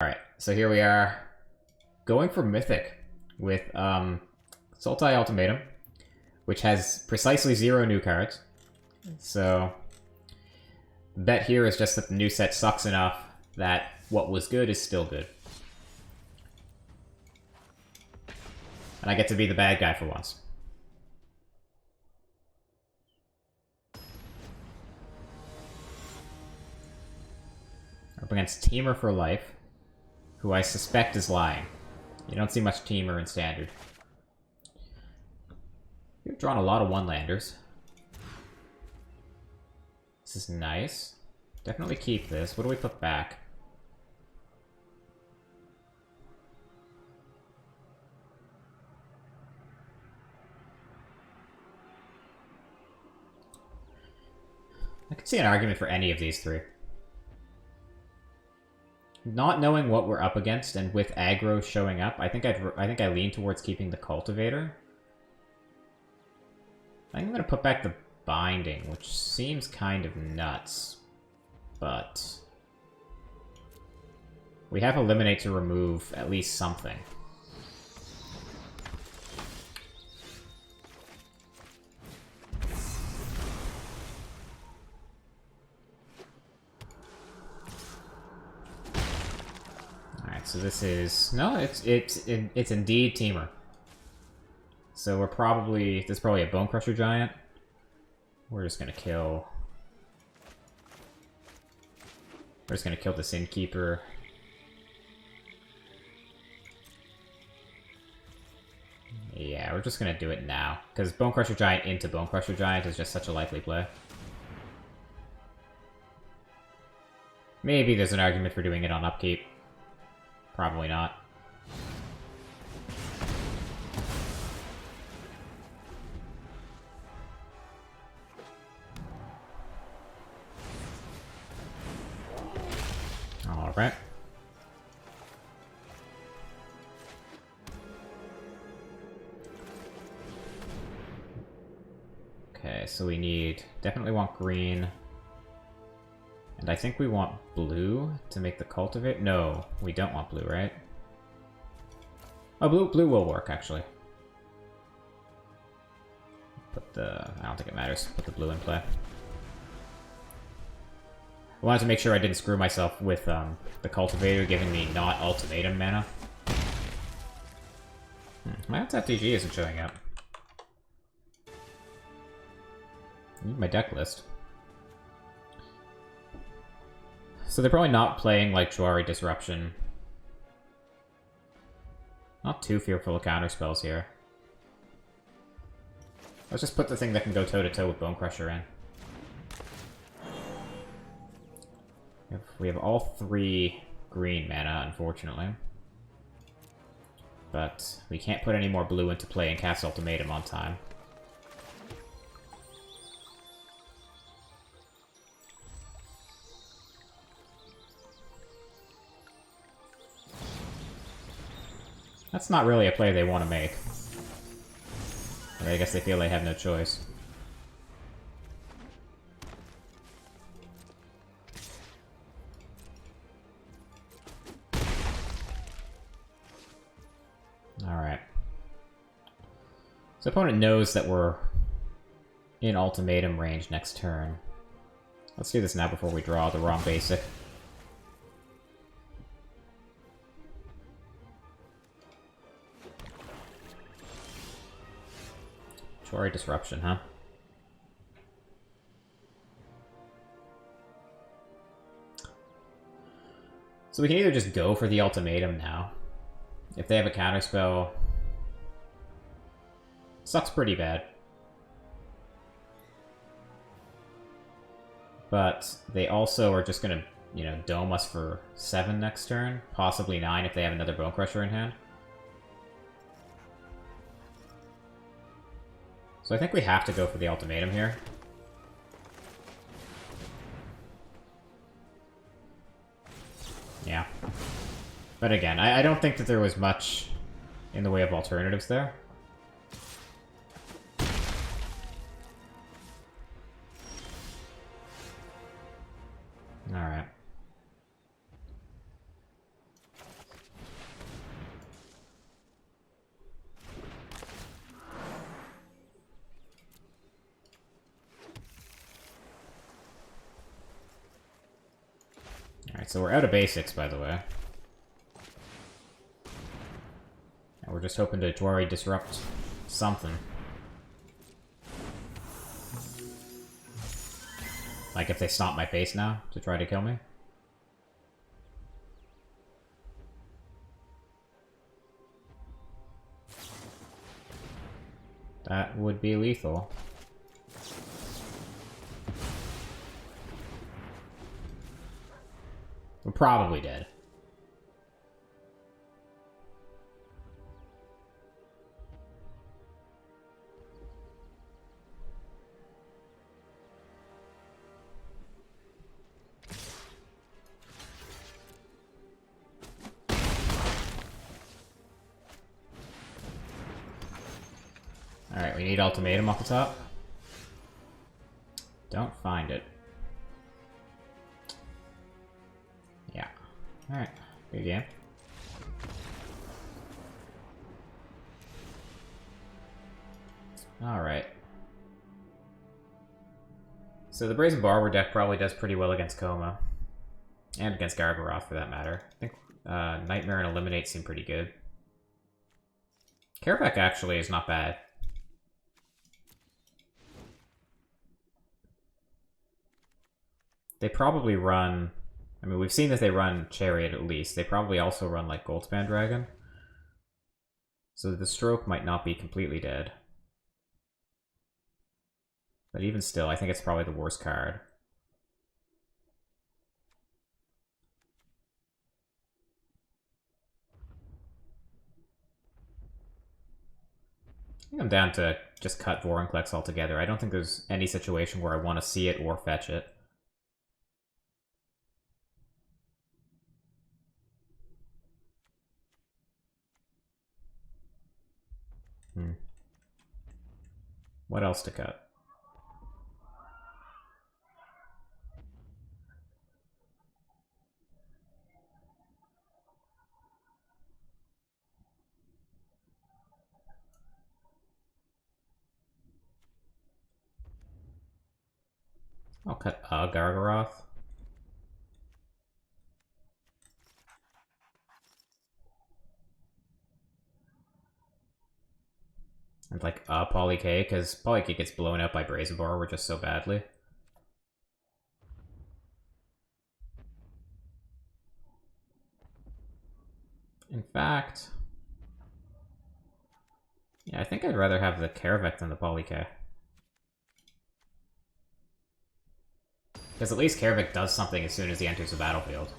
Alright, so here we are going for Mythic with Sultai Ultimatum, which has precisely 0 new cards. So, the bet here is just that the new set sucks enough that what was good is still good. And I get to be the bad guy for once. Up against Teamer for Life, who I suspect is lying. You don't see much Teamer in Standard. We've drawn a lot of one-landers. This is nice. Definitely keep this. What do we put back? I could see an argument for any of these three. Not knowing what we're up against, and with aggro showing up, I think I lean towards keeping the Cultivator. I think I'm gonna put back the Binding, which seems kind of nuts, but we have Eliminate to remove at least something. So this is... No, it's indeed Teamer. So we're probably... This is probably a Bone Crusher Giant. We're just gonna kill... We're just gonna kill this Innkeeper. Yeah, we're just gonna do it now. Because Bone Crusher Giant into Bone Crusher Giant is just such a likely play. Maybe there's an argument for doing it on upkeep. Probably not. Alright. Okay, so we need... Definitely want green. And I think we want blue to make the Cultivate. No, we don't want blue, right? Oh, blue will work, actually. Put the... I don't think it matters. Put the blue in play. I wanted to make sure I didn't screw myself with the Cultivator giving me not Ultimatum mana. My Untap DG isn't showing up. I need my deck list. So they're probably not playing like Juari Disruption. Not too fearful of counterspells here. Let's just put the thing that can go toe-to-toe with Bone Crusher in. We have all 3 green mana, unfortunately. But we can't put any more blue into play and cast Ultimatum on time. That's not really a play they want to make. I guess they feel they have no choice. Alright. So opponent knows that we're in Ultimatum range next turn. Let's do this now before we draw the wrong basic. Juari Disruption, huh? So we can either just go for the Ultimatum now. If they have a counterspell... Sucks pretty bad. But they also are just gonna, you know, dome us for 7 next turn. Possibly 9 if they have another Bone Crusher in hand. So I think we have to go for the Ultimatum here. Yeah. But again, I don't think that there was much in the way of alternatives there. Alright. Alright, so we're out of basics, by the way. And we're just hoping to Dwari disrupt something. Like if they stomp my face now to try to kill me. That would be lethal. We're probably dead. Alright, we need ultimatum off the top. Don't find it. Yeah. Alright, good game. Alright. So the Brazen Barber deck probably does pretty well against Coma. And against Gargaroth, for that matter. I think Nightmare and Eliminate seem pretty good. Karavek actually is not bad. They probably run... I mean, we've seen that they run Chariot at least. They probably also run, like, Goldspan Dragon. So the stroke might not be completely dead. But even still, I think it's probably the worst card. I think I'm down to just cut Vorinclex altogether. I don't think there's any situation where I want to see it or fetch it. What else to cut? I'll cut Gargaroth. And like Poly K, because Poly K gets blown up by Brazen Borrower just so badly. In fact... yeah, I think I'd rather have the Karavek than the Poly K. Because at least Karavek does something as soon as he enters the battlefield.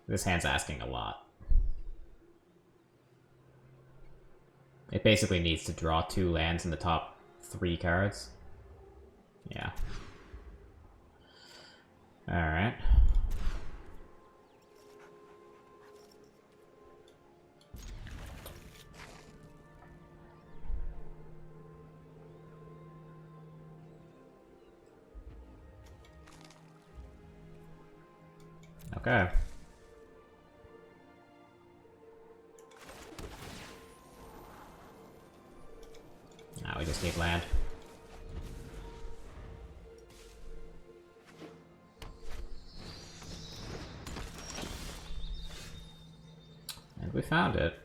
This hand's asking a lot. It basically needs to draw 2 lands in the top 3 cards. Yeah. Alright. Okay. Now we just need land. And we found it.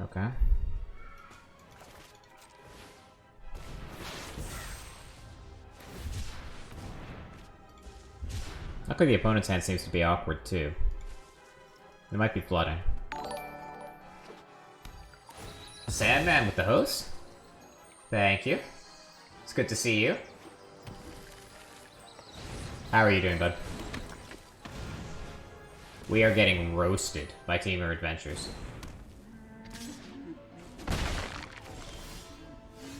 Okay. Luckily the opponent's hand seems to be awkward too. They might be flooding. Sandman with the host? Thank you. It's good to see you. How are you doing, bud? We are getting roasted by Teamer Adventures.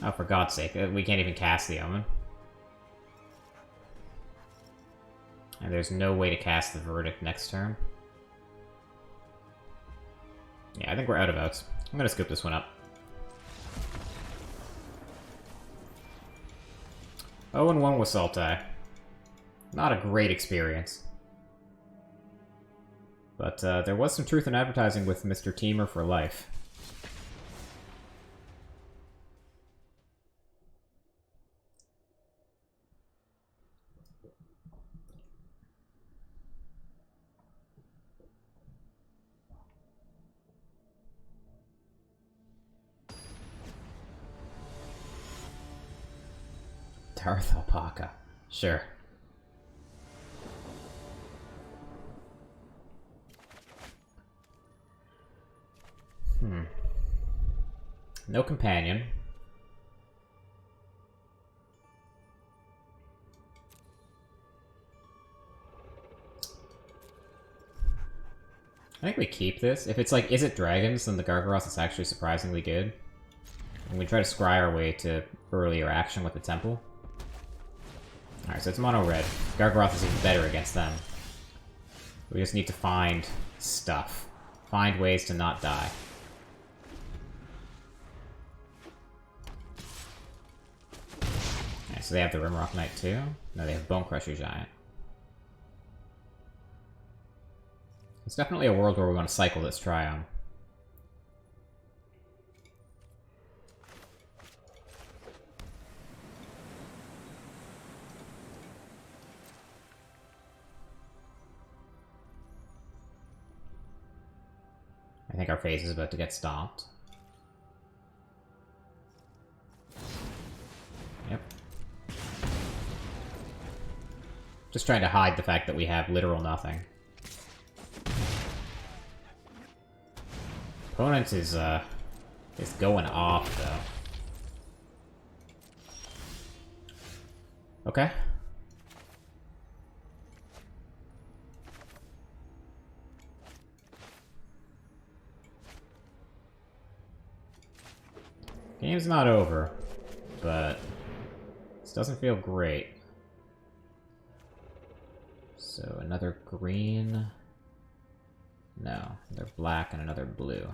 Oh, for God's sake, we can't even cast the Omen. And there's no way to cast the Verdict next turn. Yeah, I think we're out of votes. I'm gonna scoop this one up. 0-1 with Sultai. Not a great experience. But there was some truth in advertising with Mr. Teamer for life. Darth Alpaca. Sure. No companion. I think we keep this. If it's like, is it dragons, then the Gargaroth is actually surprisingly good. And we try to scry our way to earlier action with the temple. Alright, so it's mono red. Gargaroth is even better against them. We just need to find stuff. Find ways to not die. Okay, so they have the Rimrock Knight too? No, they have Bone Crusher Giant. It's definitely a world where we want to cycle this Trion. I think our phase is about to get stomped. Yep. Just trying to hide the fact that we have literal nothing. Opponent is going off, though. Okay. Game's not over, but this doesn't feel great. So another green. No, they're black and another blue.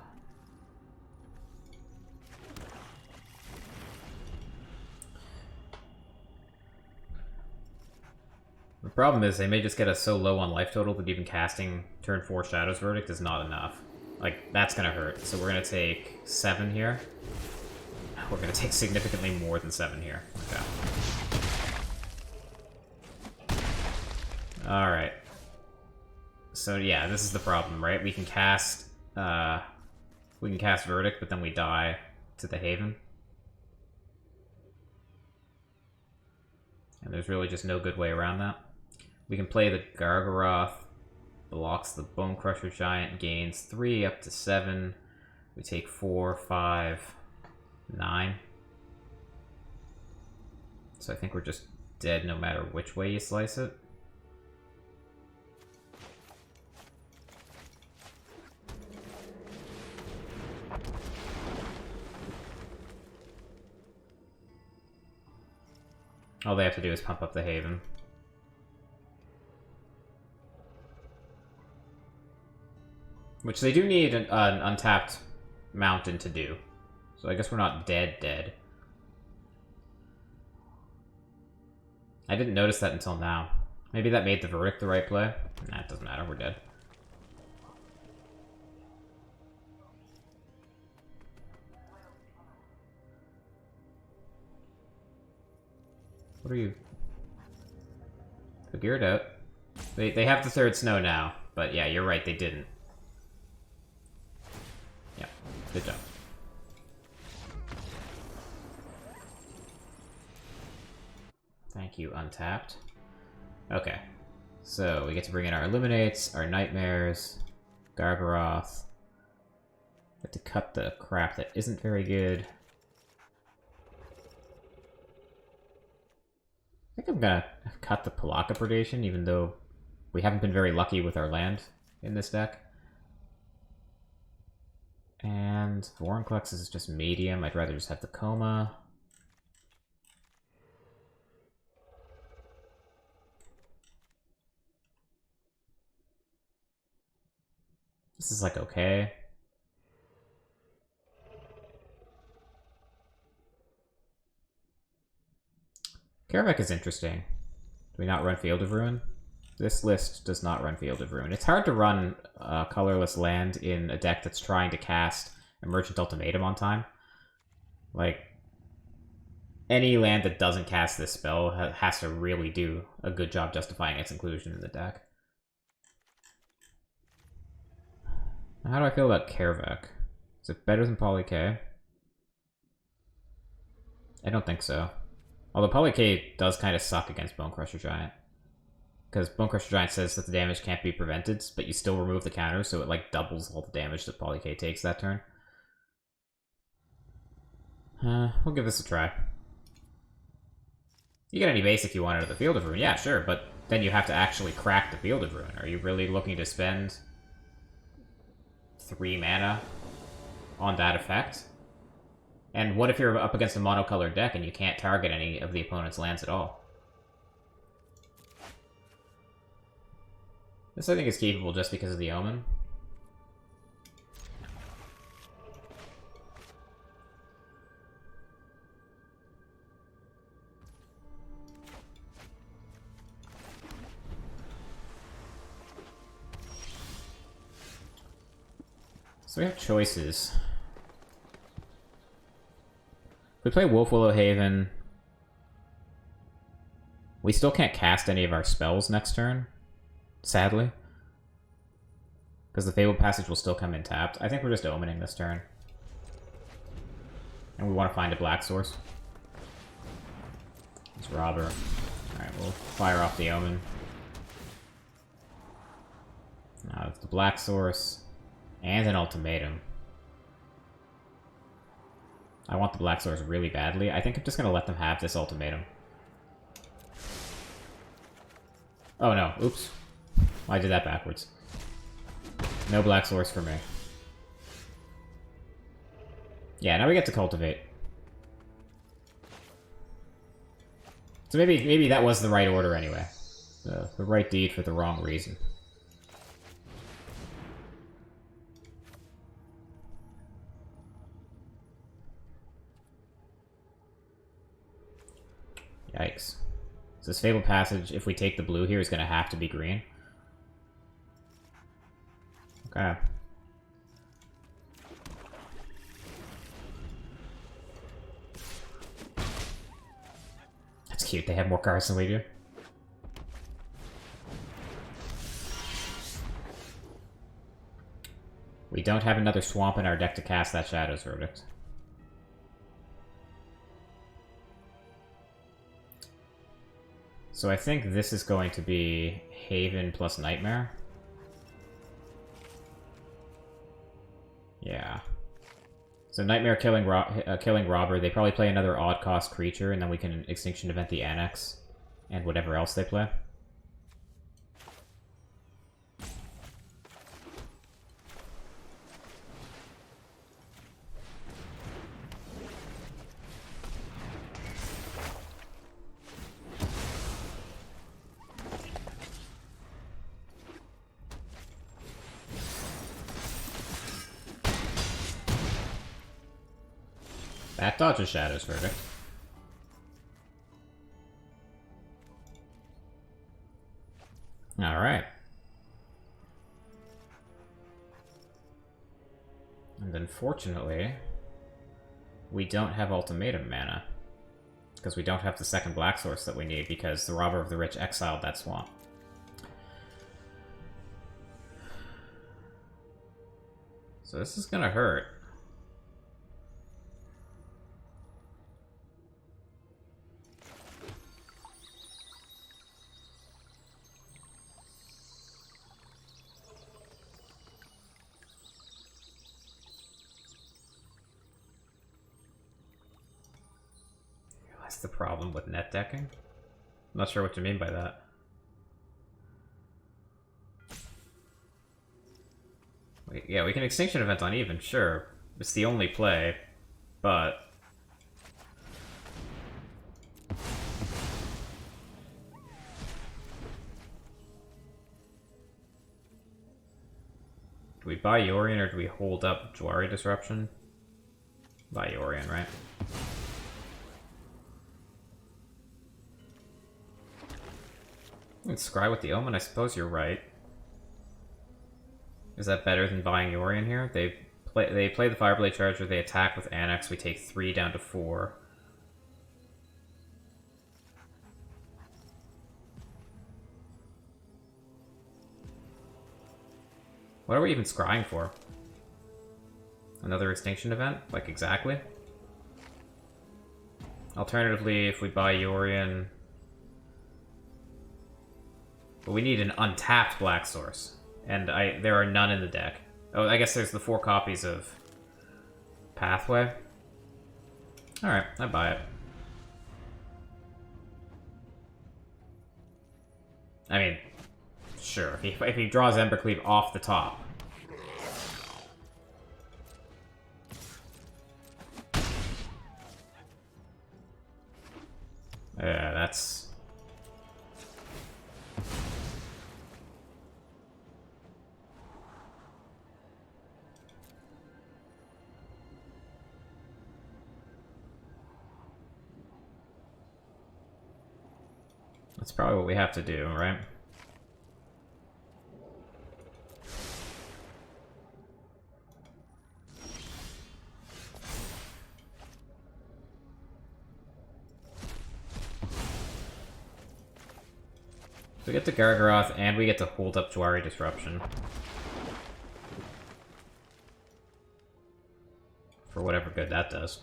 The problem is they may just get us so low on life total that even casting turn 4 Shadow's Verdict is not enough. Like, that's gonna hurt. So we're gonna take 7 here. We're gonna take significantly more than 7 here. Okay. Alright. So yeah, this is the problem, right? We can cast Verdict, but then we die to the Haven. And there's really just no good way around that. We can play the Gargaroth, blocks the Bone Crusher Giant, gains 3 up to 7. We take 4, 5, 9. So I think we're just dead no matter which way you slice it. All they have to do is pump up the Haven. Which they do need an untapped mountain to do. So I guess we're not dead. I didn't notice that until now. Maybe that made the Verdict the right play? Nah, it doesn't matter, we're dead. What are you? Figure it out. They have the 3rd snow now, but yeah, you're right, they didn't. Yeah, good job. Thank you, Untapped. Okay, so we get to bring in our Illuminates, our Nightmares, Gargaroth. Get to cut the crap that isn't very good. I think I'm gonna cut the Palaka Predation, even though we haven't been very lucky with our land in this deck. And Vorinclex is just medium. I'd rather just have the Coma. This is like okay. Karavek is interesting. Do we not run Field of Ruin? This list does not run Field of Ruin. It's hard to run colorless land in a deck that's trying to cast Emergent Ultimatum on time. Like, any land that doesn't cast this spell has to really do a good job justifying its inclusion in the deck. How do I feel about Karavek? Is it better than Poly K? I don't think so. Although Poly K does kind of suck against Bone Crusher Giant. Because Bone Crusher Giant says that the damage can't be prevented, but you still remove the counters, so it like doubles all the damage that Poly K takes that turn. We'll give this a try. You get any basic you want out of the Field of Ruin, yeah, sure, but then you have to actually crack the Field of Ruin. Are you really looking to spend 3 mana on that effect? And what if you're up against a monocolored deck and you can't target any of the opponent's lands at all? This, I think, is keepable just because of the Omen. So we have choices. If we play Wolf Willow Haven, we still can't cast any of our spells next turn, sadly. Because the Fabled Passage will still come in tapped. I think we're just omening this turn. And we want to find a black source. It's Robber. Alright, we'll fire off the Omen. Now it's the black source. And an ultimatum. I want the black source really badly. I think I'm just going to let them have this ultimatum. Oh no, oops. I did that backwards. No black source for me. Yeah, now we get to cultivate. So maybe that was the right order anyway. The right deed for the wrong reason. Yikes. So this Fabled Passage, if we take the blue here, is going to have to be green. Okay. That's cute, they have more cards than we do. We don't have another swamp in our deck to cast that Shadow's Verdict. So I think this is going to be Haven plus Nightmare. Yeah. So Nightmare killing Robber, they probably play another odd cost creature, and then we can Extinction Event the Annex, and whatever else they play. That dodges Shadow's Verdict. Alright. And unfortunately, we don't have Ultimatum mana. Because we don't have the second black source that we need, because the Robber of the Rich exiled that swamp. So this is gonna hurt. That's the problem with net decking. I'm not sure what you mean by that. Yeah, we can Extinction Event on even, sure. It's the only play, but... Do we buy Yorion or do we hold up Jwari Disruption? Buy Yorion, right? Let's scry with the Omen, I suppose you're right. Is that better than buying Yorion here? They play the Fireblade Charger, they attack with Annex, we take 3 down to 4. What are we even scrying for? Another extinction event? Like, exactly? Alternatively, if we buy Yorion... But we need an untapped black source. And there are none in the deck. Oh, I guess there's the 4 copies of Pathway. Alright, I buy it. I mean, sure, if he draws Embercleave off the top. Yeah, that's... That's probably what we have to do, right? We get to Gargaroth, and we get to hold up Jwari Disruption. For whatever good that does.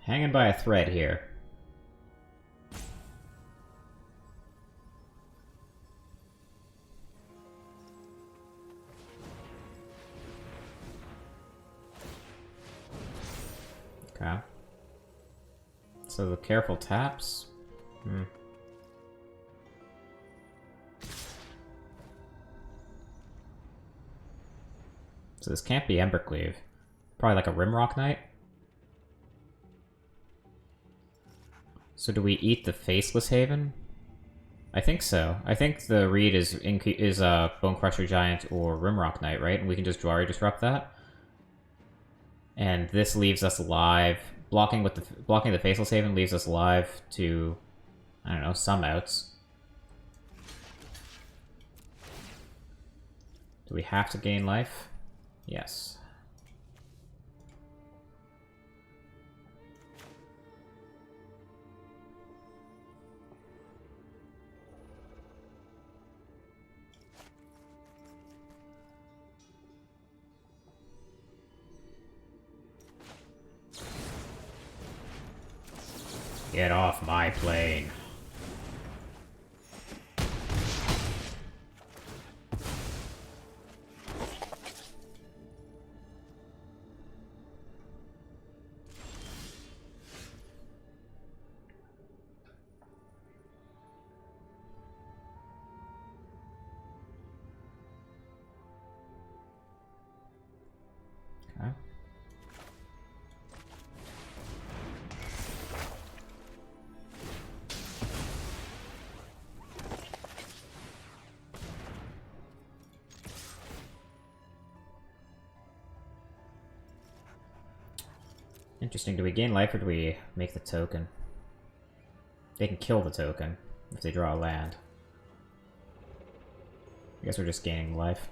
Hanging by a thread here. Okay. So the careful taps. So this can't be Embercleave. Probably like a Rimrock Knight. So do we eat the Faceless Haven? I think so. I think the read is Bone Crusher Giant or Rimrock Knight, right? And we can just Jwari Disrupt that. And this leaves us alive. Blocking the Faceless Haven leaves us alive to, I don't know, some outs. Do we have to gain life? Yes. Get off my plane. Okay. Interesting. Do we gain life or do we make the token? They can kill the token if they draw a land. I guess we're just gaining life.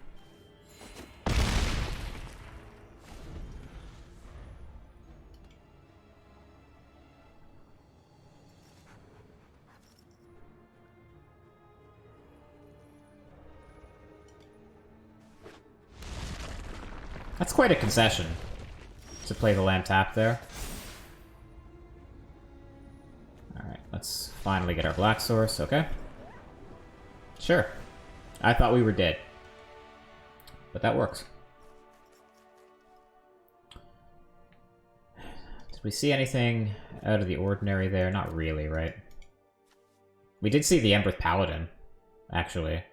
That's quite a concession to play the land tap there. Alright, let's finally get our black source, okay? Sure. I thought we were dead. But that works. Did we see anything out of the ordinary there? Not really, right? We did see the Embereth Paladin, actually.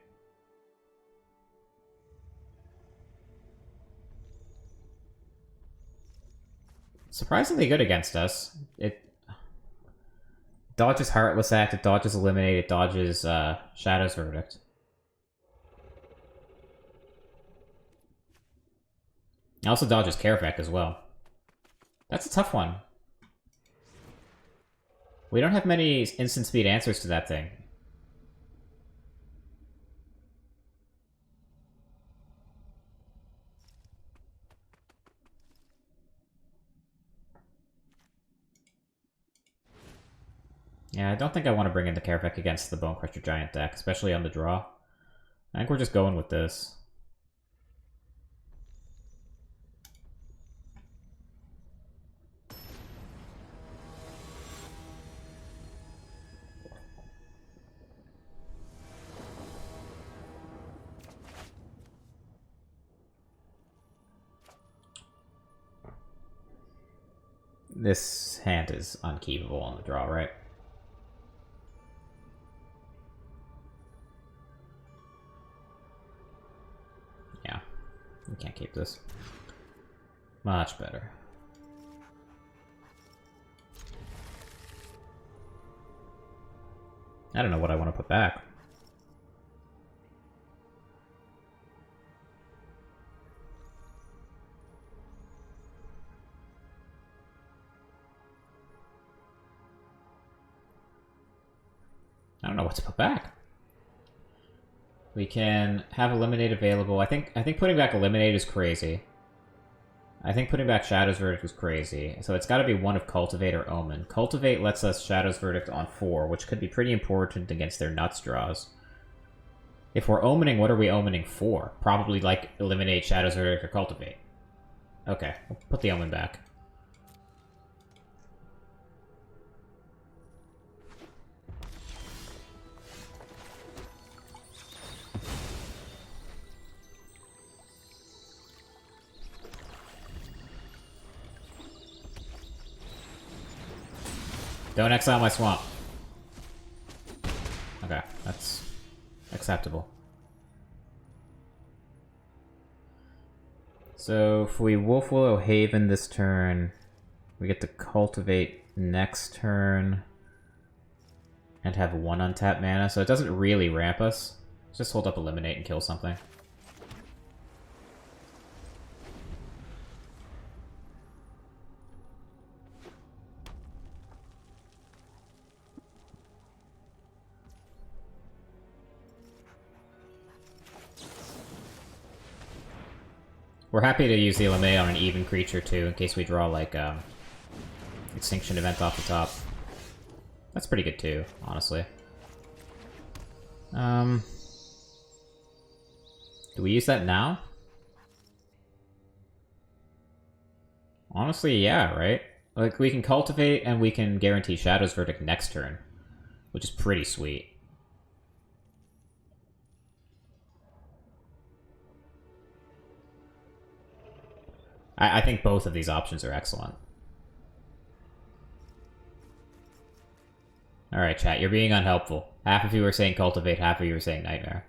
Surprisingly good against us. It dodges Heartless Act, it dodges Eliminate, it dodges Shadow's Verdict. It also dodges Carefect as well. That's a tough one. We don't have many instant speed answers to that thing. Yeah, I don't think I want to bring in the Carefect against the Bonecrusher Giant deck, especially on the draw. I think we're just going with this. This hand is unkeepable on the draw, right? Yeah, we can't keep this. Much better. I don't know what I want to put back. I don't know what to put back. We can have Eliminate available. I think putting back Eliminate is crazy. I think putting back Shadow's Verdict was crazy. So it's got to be one of Cultivate or Omen. Cultivate lets us Shadow's Verdict on 4, which could be pretty important against their nuts draws. If we're omening, what are we omening for? Probably like Eliminate, Shadow's Verdict, or Cultivate. Okay, we'll put the Omen back. Don't exile my swamp. Okay, that's acceptable. So if we Wolf Willow Haven this turn, we get to Cultivate next turn and have 1 untapped mana, so it doesn't really ramp us. Just hold up Eliminate and kill something. We're happy to use the Eliminate on an even creature, too, in case we draw, like, Extinction Event off the top. That's pretty good, too, honestly. Do we use that now? Honestly, yeah, right? Like, we can Cultivate, and we can guarantee Shadow's Verdict next turn, which is pretty sweet. I think both of these options are excellent. Alright, chat, you're being unhelpful. Half of you are saying Cultivate, half of you are saying Nightmare.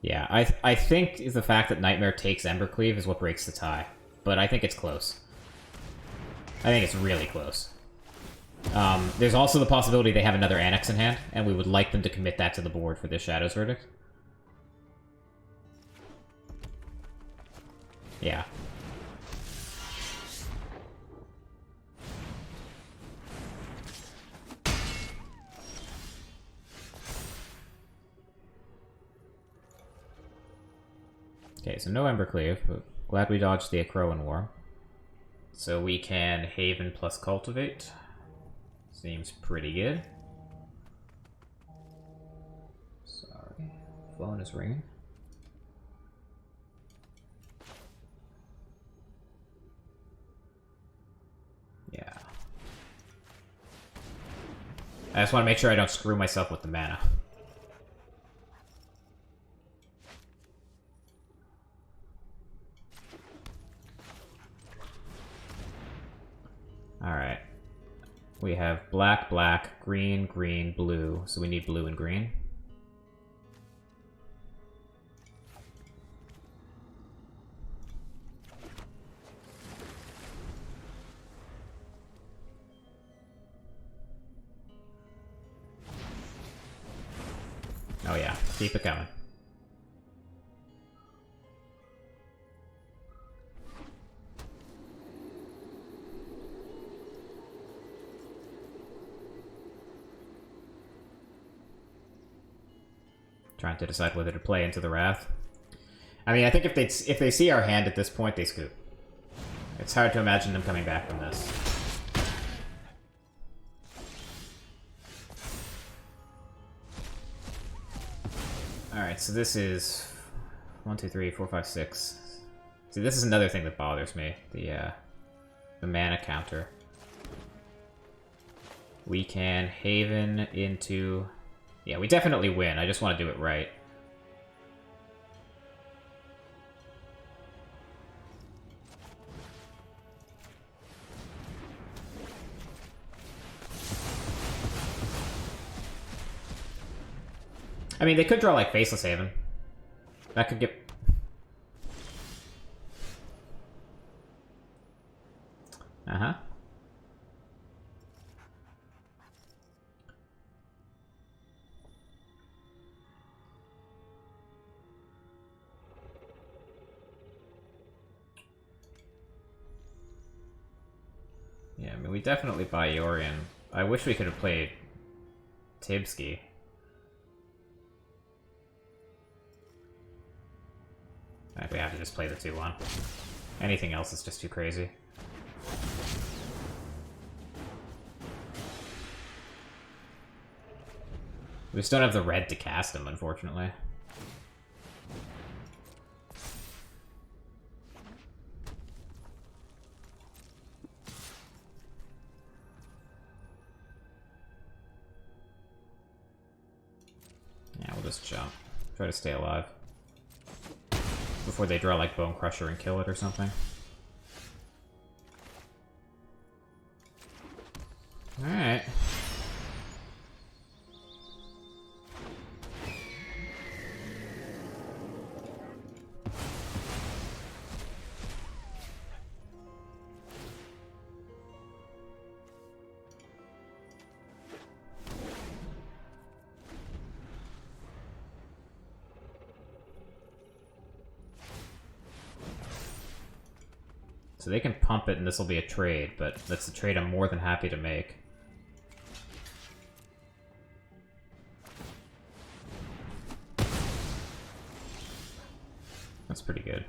Yeah, I think the fact that Nightmare takes Embercleave is what breaks the tie. But I think it's close. I think it's really close. There's also the possibility they have another Annex in hand, and we would like them to commit that to the board for this Shadow's Verdict. Yeah. Okay, so no Embercleave, but glad we dodged the Akroan War. So we can Haven plus Cultivate. Seems pretty good. Sorry, phone is ringing. Yeah. I just want to make sure I don't screw myself with the mana. Alright. We have black, black, green, green, blue. So we need blue and green. Oh yeah, keep it coming. Trying to decide whether to play into the Wrath. I mean, I think if they see our hand at this point, they scoop. It's hard to imagine them coming back from this. Alright, so this is 1, 2, 3, 4, 5, 6. See, this is another thing that bothers me. The mana counter. We can Haven into... Yeah, we definitely win. I just want to do it right. I mean, they could draw, like, Faceless Haven. That could get... Uh-huh. Yeah, I mean, we definitely buy Yorion. I wish we could have played Tibsky. I think we have to just play the 2-1. Anything else is just too crazy. We just don't have the red to cast him, unfortunately. Yeah, we'll just jump. Try to stay alive. Before they draw, like, Bone Crusher and kill it or something. Alright. So they can pump it and this will be a trade, but that's a trade I'm more than happy to make. That's pretty good.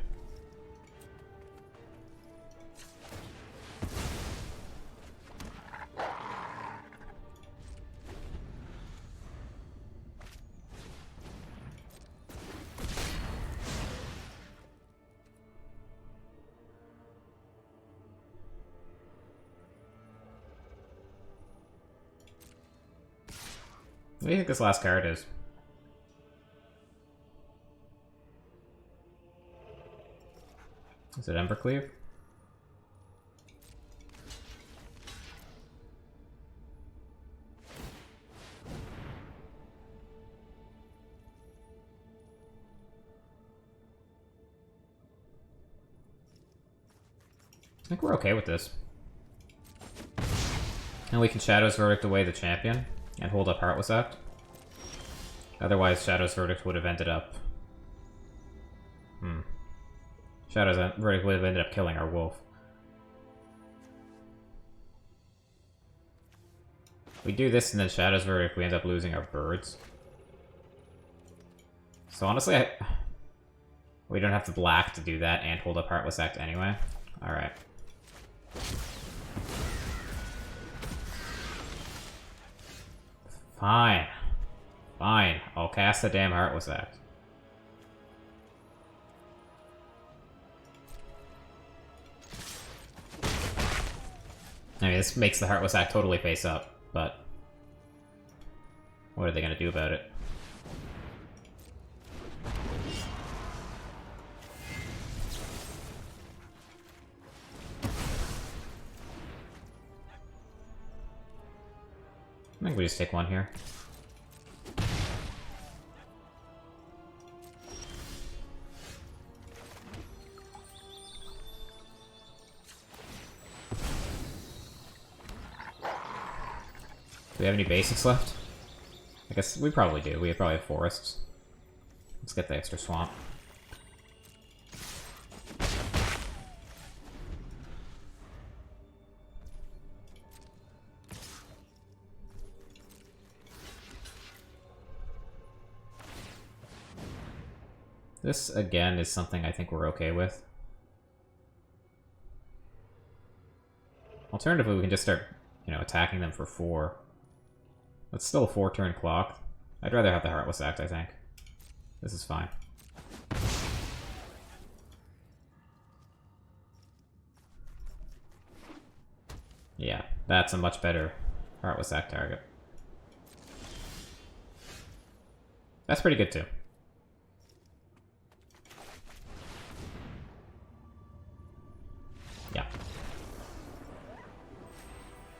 What do you think this last card is? Is it Embercleave? I think we're okay with this. And we can Shadow's Verdict away the champion and hold up Heartless Act. Otherwise, Shadow's Verdict would have ended up... Shadow's Verdict would have ended up killing our wolf. We do this and then Shadow's Verdict, we end up losing our birds. So honestly, we don't have the black to do that and hold up Heartless Act anyway. Alright. Fine. Fine. I'll cast the damn Heartless Act. I mean, this makes the Heartless Act totally face up, but... what are they gonna do about it? I think we just take one here. Do we have any basics left? I guess we probably do. We probably have forests. Let's get the extra swamp. This, again, is something I think we're okay with. Alternatively, we can just start, you know, attacking them for 4. That's still a 4-turn clock. I'd rather have the Heartless Act, I think. This is fine. Yeah, that's a much better Heartless Act target. That's pretty good, too. Yeah.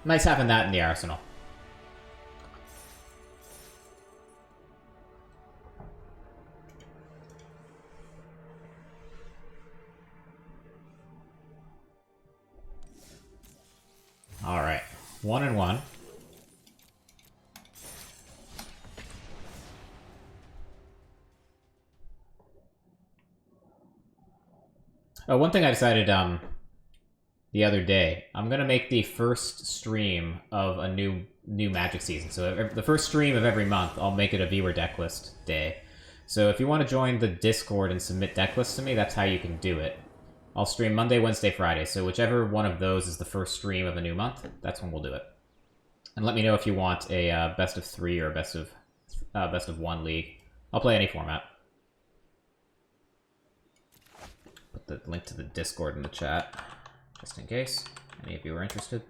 Nice having that in the arsenal. Alright. 1 and 1. Oh, one thing I decided, the other day, I'm gonna make the first stream of a new Magic season. So the first stream of every month, I'll make it a viewer decklist day. So if you want to join the Discord and submit decklists to me, that's how you can do it. I'll stream Monday, Wednesday, Friday. So whichever one of those is the first stream of a new month, that's when we'll do it. And let me know if you want a best of 3 or a best of 1 league. I'll play any format. Put the link to the Discord in the chat, just in case any of you are interested.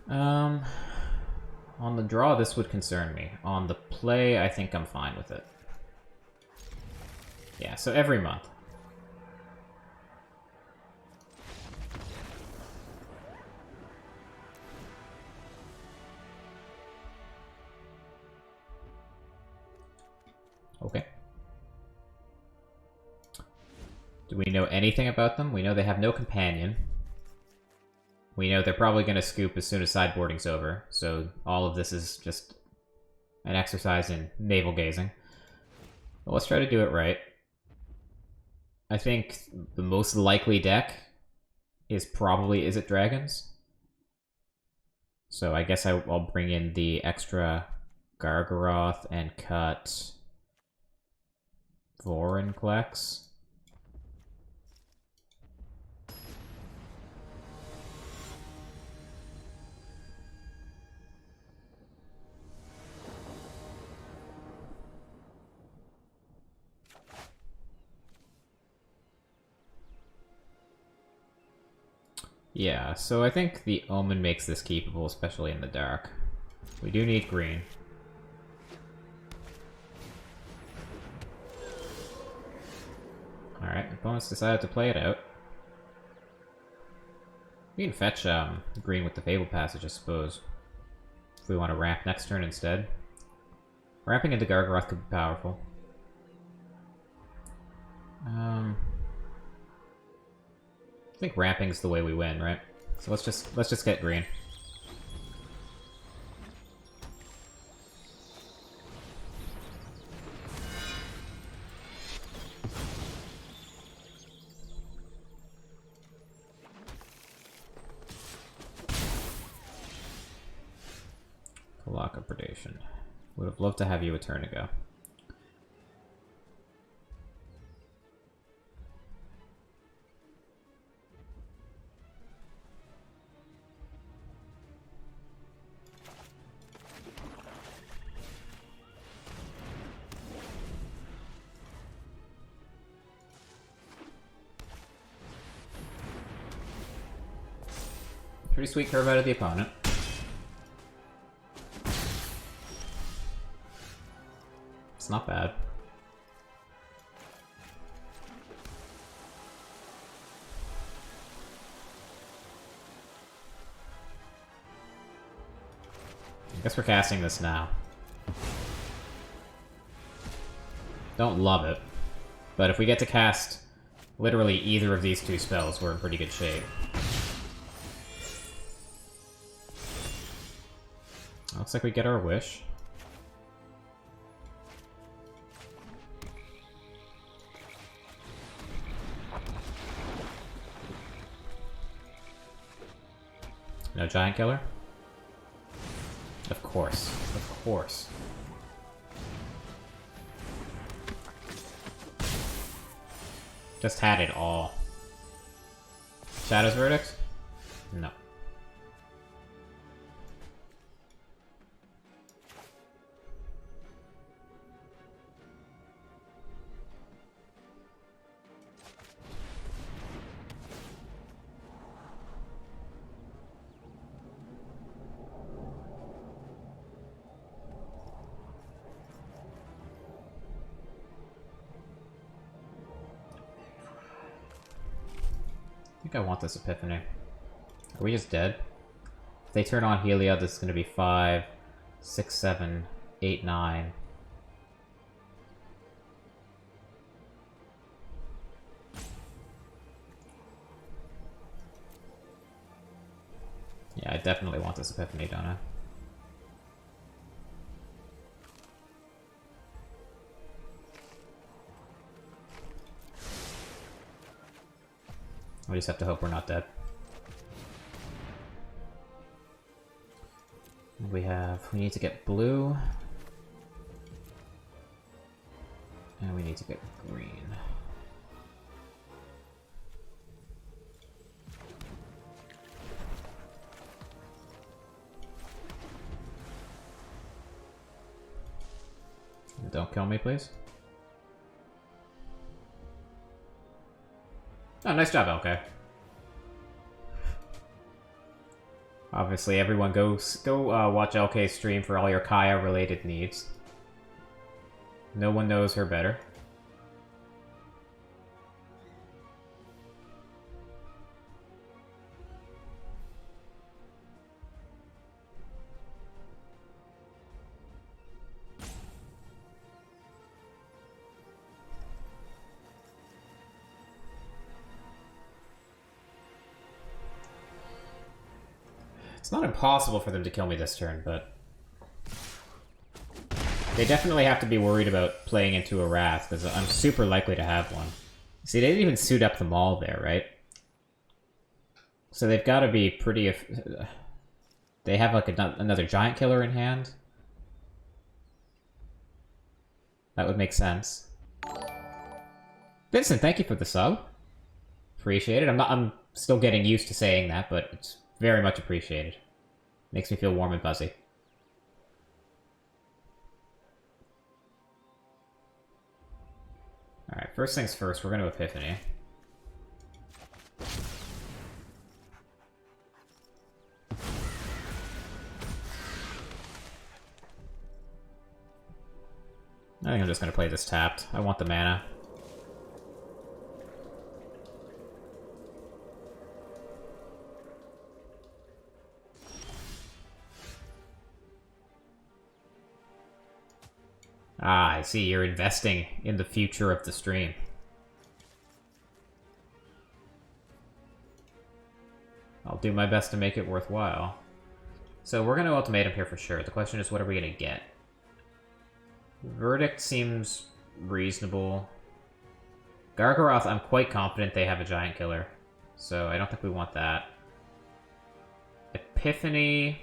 On the draw, this would concern me. On the play, I think I'm fine with it. Yeah, so every month. Okay. Do we know anything about them? We know they have no companion. We know they're probably going to scoop as soon as sideboarding's over, so all of this is just an exercise in navel gazing. But let's try to do it right. I think the most likely deck is probably Is It Dragons? So I guess I'll bring in the extra Gargaroth and cut Vorinclex. Yeah, so I think the Omen makes this keepable, especially in the dark. We do need green. Alright, opponents decided to play it out. We can fetch green with the Fable Passage, I suppose. If we want to ramp next turn instead. Ramping into Gargaroth could be powerful. I think ramping's the way we win, right? So let's just get green. Kalaka Predation. Would have loved to have you a turn ago. Pretty sweet curve out of the opponent. It's not bad. Guess we're casting this now. Don't love it. But if we get to cast literally either of these two spells, we're in pretty good shape. Looks like we get our wish. No giant killer? Of course. Of course. Just had it all. Shadow's Verdict? No. I think I want this Epiphany. Are we just dead? If they turn on Helia, this is going to be 5, 6, 7, 8, 9. Yeah, I definitely want this Epiphany, don't I? We just have to hope we're not dead. We need to get blue. And we need to get green. Don't kill me, please. Oh, nice job, LK. Obviously, everyone go watch LK's stream for all your Kaya-related needs. No one knows her better. It's not impossible for them to kill me this turn, but they definitely have to be worried about playing into a Wrath, because I'm super likely to have one. See, they didn't even suit up the Maul there, right? So they've got to be pretty... They have, like, another Giant Killer in hand. That would make sense. Vincent, thank you for the sub. Appreciate it. I'm still getting used to saying that, but it's very much appreciated. Makes me feel warm and fuzzy. Alright, first things first, we're going to Epiphany. I think I'm just going to play this tapped. I want the mana. Ah, I see. You're investing in the future of the stream. I'll do my best to make it worthwhile. So we're going to Ultimatum here for sure. The question is, what are we going to get? Verdict seems reasonable. Gargaroth, I'm quite confident they have a Giant Killer. So I don't think we want that. Epiphany...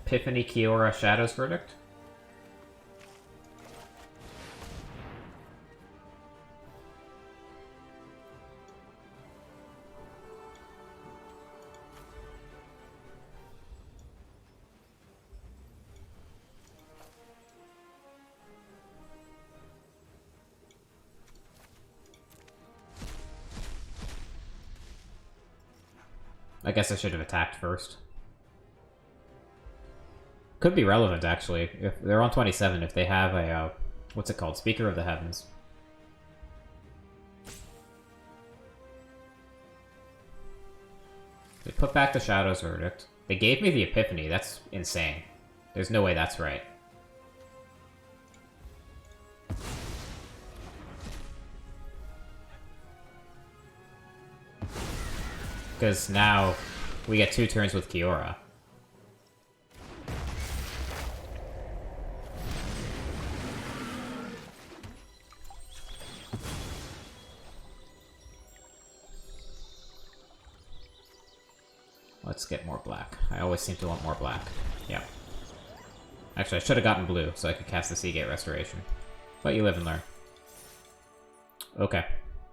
Epiphany, Kiora, Shadow's Verdict? I guess I should have attacked first. Could be relevant, actually. If they're on 27, if they have a, what's it called? Speaker of the Heavens. They put back the Shadow's Verdict. They gave me the Epiphany. That's insane. There's no way that's right. Because now we get 2 turns with Kiora. Let's get more black. I always seem to want more black. Yeah. Actually, I should have gotten blue so I could cast the Seagate Restoration. But you live and learn. Okay.